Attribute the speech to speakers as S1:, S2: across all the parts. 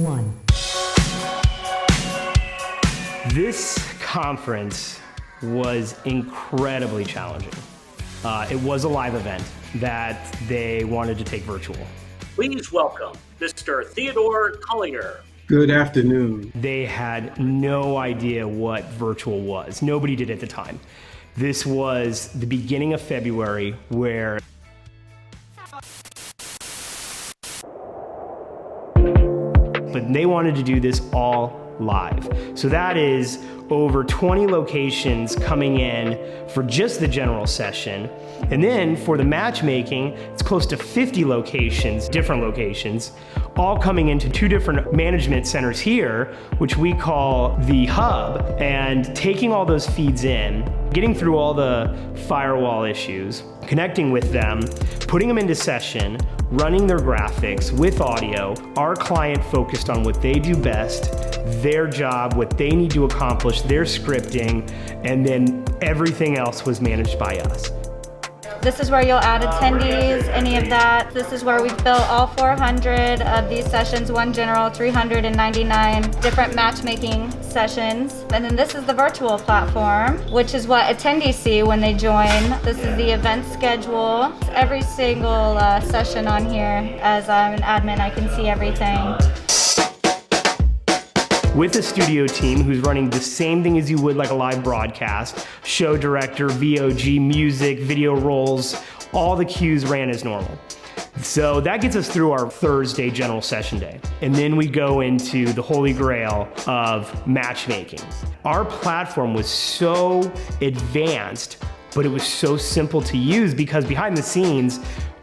S1: 1.
S2: This conference was incredibly challenging. It was a live event that they wanted to take virtual.
S3: Please welcome Mr. Theodore Collier.
S4: Good afternoon.
S2: They had no idea what virtual was. Nobody did at the time. This was the beginning of February where but they wanted to do this all live. So that is over 20 locations coming in for just the general session. And then for the matchmaking, it's close to 50 locations, different locations, all coming into 2 different management centers here, which we call the hub, and taking all those feeds in, getting through all the firewall issues, connecting with them, putting them into session, running their graphics with audio. Our client focused on what they do best, their job, what they need to accomplish, their scripting, and then everything else was managed by us.
S5: This is where you'll add attendees, any of that. This is where we've built all 400 of these sessions, one general, 399 different matchmaking sessions. And then this is the virtual platform, which is what attendees see when they join. This is the event schedule. Every single session on here, as I'm an admin, I can see everything.
S2: With a studio team who's running the same thing as you would like a live broadcast, show director, VOG, music, video rolls, all the cues ran as normal. So that gets us through our Thursday general session day. And then we go into the holy grail of matchmaking. Our platform was so advanced, but it was so simple to use because behind the scenes,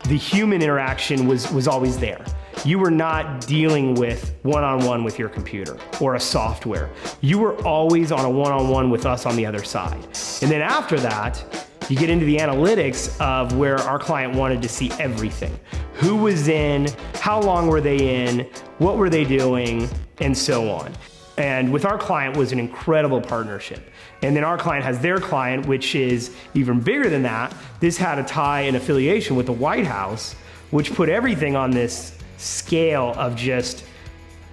S2: the human interaction was always there. You were not dealing with one-on-one with your computer or a software. You were always on a one-on-one with us on the other side. And then after that, you get into the analytics of where our client wanted to see everything. Who was in, how long were they in, what were they doing, and so on. And with our client was an incredible partnership. And then our client has their client, which is even bigger than that. This had a tie and affiliation with the White House, which put everything on this scale of just,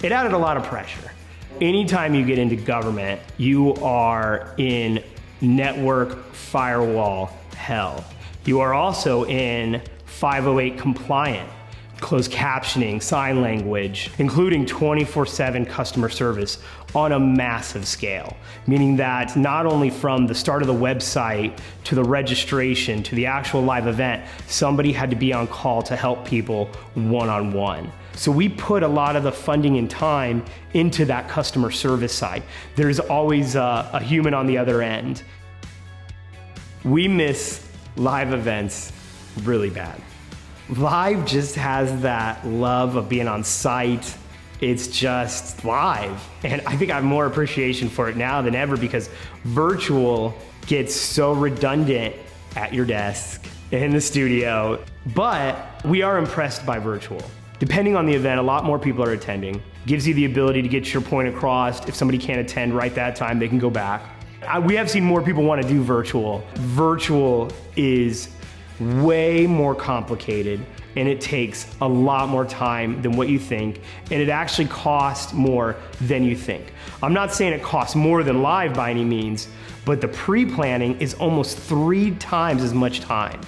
S2: it added a lot of pressure. Anytime you get into government, you are in network firewall hell. You are also in 508 compliant, closed captioning, sign language, including 24/7 customer service on a massive scale. Meaning that not only from the start of the website to the registration to the actual live event, somebody had to be on call to help people one-on-one. So we put a lot of the funding and time into that customer service side. There's always a human on the other end. We miss live events really bad. Live just has that love of being on site. It's just live. And I think I have more appreciation for it now than ever because virtual gets so redundant at your desk, in the studio. But we are impressed by virtual. Depending on the event, a lot more people are attending. Gives you the ability to get your point across. If somebody can't attend right that time, they can go back. We have seen more people want to do virtual. Virtual is way more complicated and it takes a lot more time than what you think, and it actually costs more than you think. I'm not saying it costs more than live by any means, but the pre-planning is almost 3 times as much time.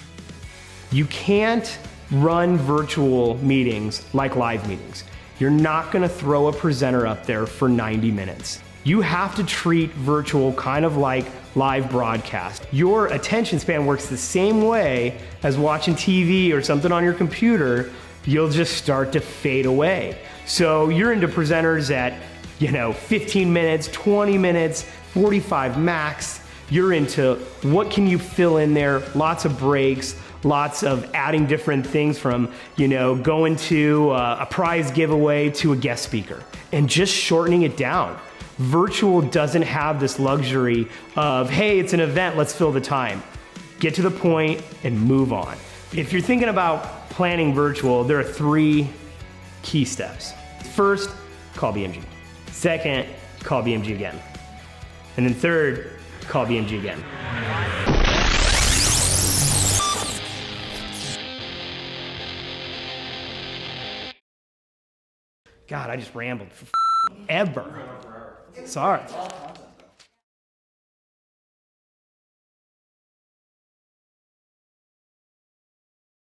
S2: You can't run virtual meetings like live meetings. You're not gonna throw a presenter up there for 90 minutes. You have to treat virtual kind of like live broadcast. Your attention span works the same way as watching TV or something on your computer. You'll just start to fade away. So you're into presenters at 15 minutes, 20 minutes, 45 max. You're into what can you fill in there, lots of breaks, lots of adding different things from, going to a prize giveaway to a guest speaker and just shortening it down. Virtual doesn't have this luxury of, hey, it's an event, let's fill the time. Get to the point and move on. If you're thinking about planning virtual, there are 3 key steps. First, call BMG. Second, call BMG again. And then third, call BMG again. God, I just rambled for ever. Sorry.